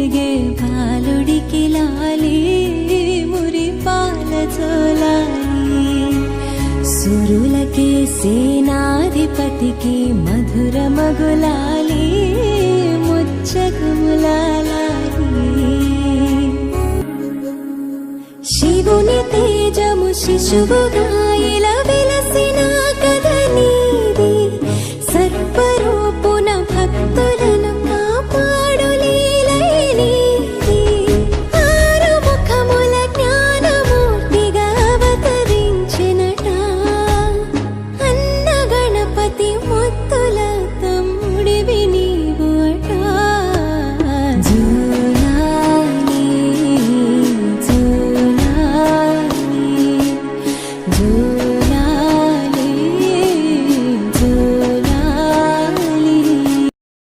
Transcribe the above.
పెరిగే బాలుడికి లాలి మురిపాల జోలాలి సురులకే సేనాధిపతికి మధుర మగులాలి ముచ్చగులాలి శివుని తేజము శిశువుగా ఇలా